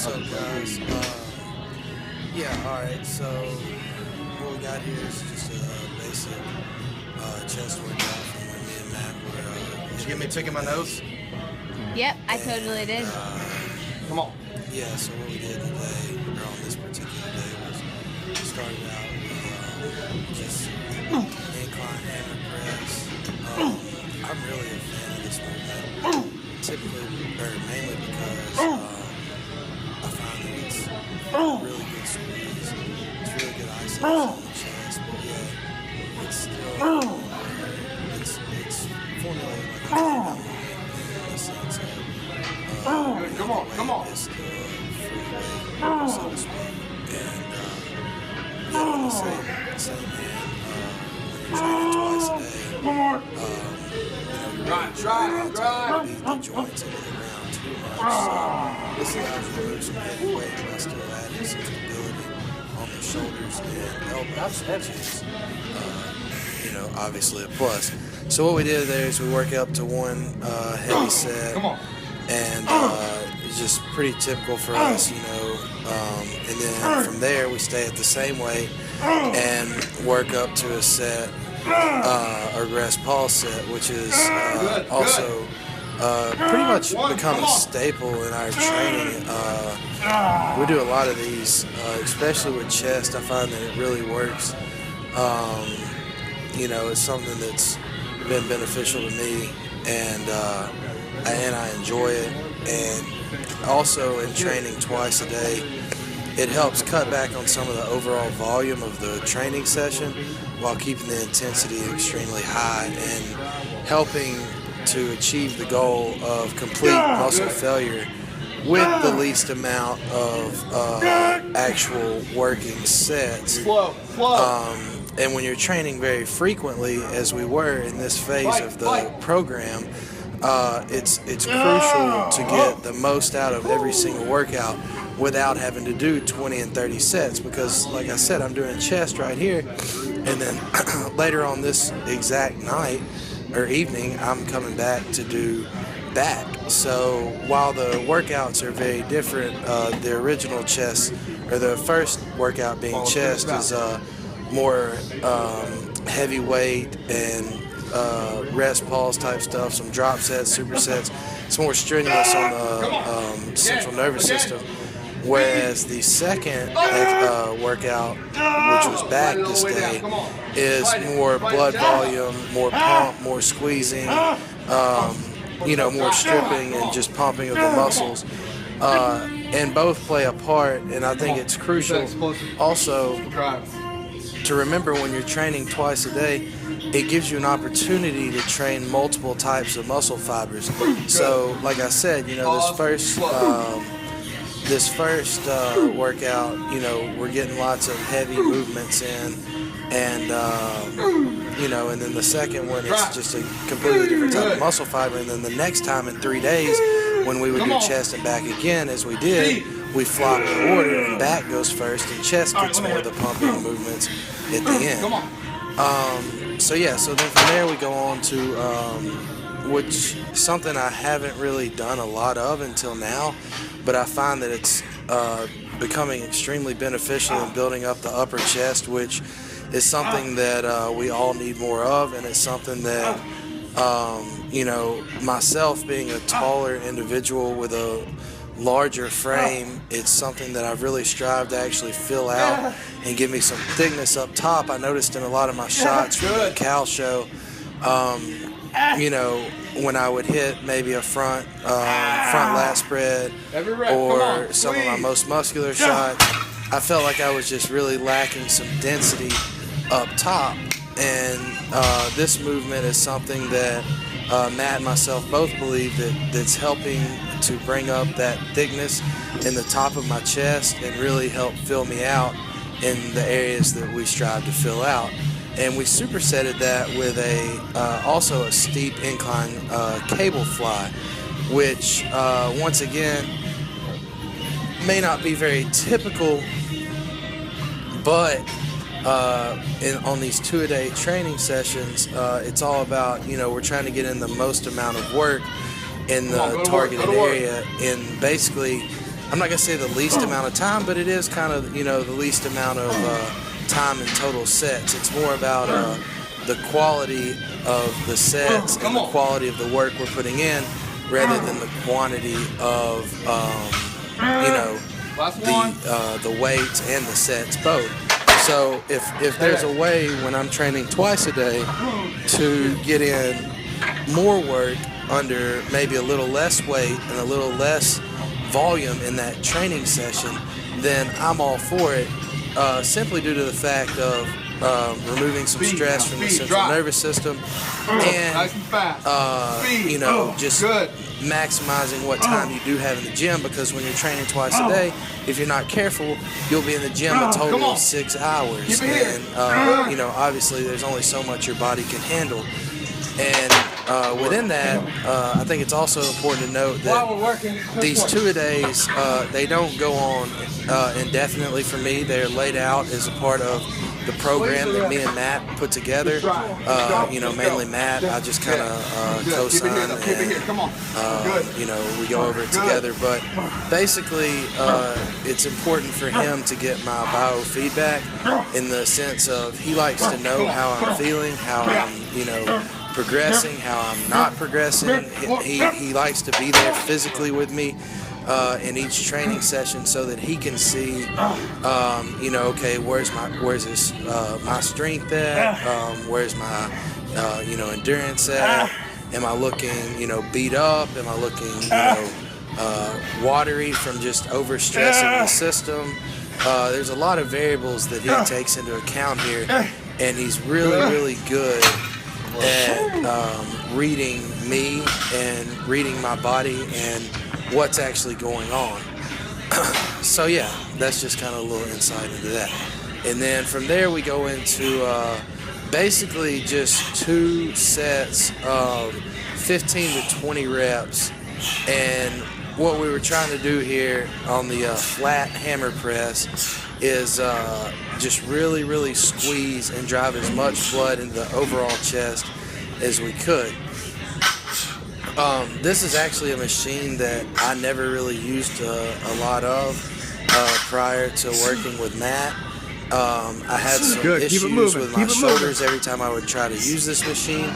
What's up, guys? Yeah, all right. So what we got here is just a basic chest workout from when me and Matt were. Did you get me picking my nose? Yep, I totally did. Come on. Yeah. So what we did today, or on this particular day, was we started out with just incline hammer press. I'm really a fan of this movement. Typically, or mainly because I find that it's really good squeeze. It's really good isolation on the chest, but yeah, it's still it's formulated like a training movement in the sense of Come on. it's the free weight, so to speak. And yeah, on the same hand, when you're training twice a day, Drive. beat the joints into the ground too much. So this allows you to move some heavy weight while still adding some stability on the shoulders and elbows, which is, obviously a plus. So what we did there is we work up to one heavy set, and it's just pretty typical for us, and then from there we stay at the same weight and work up to a set, a rest pause set, which is also pretty much become a staple in our training. We do a lot of these, especially with chest. I find that it really works. It's something that's been beneficial to me, and I enjoy it. And also in training twice a day, it helps cut back on some of the overall volume of the training session while keeping the intensity extremely high and helping to achieve the goal of complete muscle failure with the least amount of actual working sets. And when you're training very frequently, as we were in this phase of the program, it's crucial to get the most out of every single workout without having to do 20 and 30 sets, because like I said, I'm doing chest right here, and then later on this exact night or evening, I'm coming back to do back. So while the workouts are very different, the original chest, or the first workout being chest, is more heavyweight and rest pause type stuff, some drop sets, supersets. It's more strenuous on the central nervous system. Whereas the second workout, which was back this day, is more blood volume, more pump, more squeezing, more stripping and just pumping of the muscles. And both play a part, and I think it's crucial also to remember when you're training twice a day, it gives you an opportunity to train multiple types of muscle fibers. So, like I said, this first workout, we're getting lots of heavy movements in, and and then the second one, it's just a completely different type of muscle fiber. And then the next time in 3 days, when we would do chest and back again, as we did, we flop the order, and back goes first, and chest gets more of the pumping movements at the end. So then from there we go on to which something I haven't really done a lot of until now, but I find that it's becoming extremely beneficial in building up the upper chest, which is something that we all need more of, and it's something that myself being a taller individual with a larger frame, it's something that I've really strived to actually fill out and give me some thickness up top. I noticed in a lot of my shots from the Cal show, when I would hit maybe a front lat spread or some of my most muscular shots, I felt like I was just really lacking some density up top. And this movement is something that Matt and myself both believe that's helping to bring up that thickness in the top of my chest and really help fill me out in the areas that we strive to fill out. And we supersetted that with also a steep incline cable fly, which once again may not be very typical, but on these 2-a-day training sessions, it's all about, we're trying to get in the most amount of work in the targeted area, and basically I'm not gonna say the least amount of time, but it is kind of, you know, the least amount of time in total sets. It's more about the quality of the sets and the quality of the work we're putting in, rather than the quantity of, you know, the weights and the sets both. So if there's a way when I'm training twice a day to get in more work under maybe a little less weight and a little less volume in that training session, then I'm all for it, simply due to the fact of removing some stress from the central nervous system and, you know, just maximizing what time you do have in the gym, because when you're training twice a day, if you're not careful, you'll be in the gym a total of 6 hours. And, you know, obviously there's only so much your body can handle. And within that, I think it's also important to note that these two-a-days, they don't go on indefinitely for me. They're laid out as a part of the program that me and Matt put together. You know, mainly Matt. I just kind of co-sign and, you know, we go over it together. But basically, it's important for him to get my biofeedback, in the sense of he likes to know how I'm feeling, how I'm, you know, progressing, how I'm not progressing. He likes to be there physically with me in each training session, so that he can see, you know, okay, where's this my strength at? Where's my you know, endurance at? Am I looking, you know, beat up? Am I looking, you know, watery from just overstressing the system? There's a lot of variables that he takes into account here, and he's really good at reading me and reading my body and what's actually going on. So yeah, that's just kind of a little insight into that. And then from there we go into basically just 2 sets of 15 to 20 reps. And what we were trying to do here on the flat hammer press is just really squeeze and drive as much blood into the overall chest as we could. This is actually a machine that I never really used a lot of prior to working with Matt. I had some issues with my shoulders every time I would try to use this machine,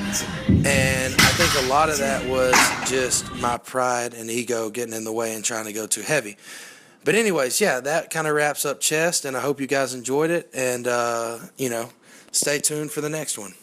and I think a lot of that was just my pride and ego getting in the way and trying to go too heavy. But anyways, yeah, that kind of wraps up chest, and I hope you guys enjoyed it, and, you know, stay tuned for the next one.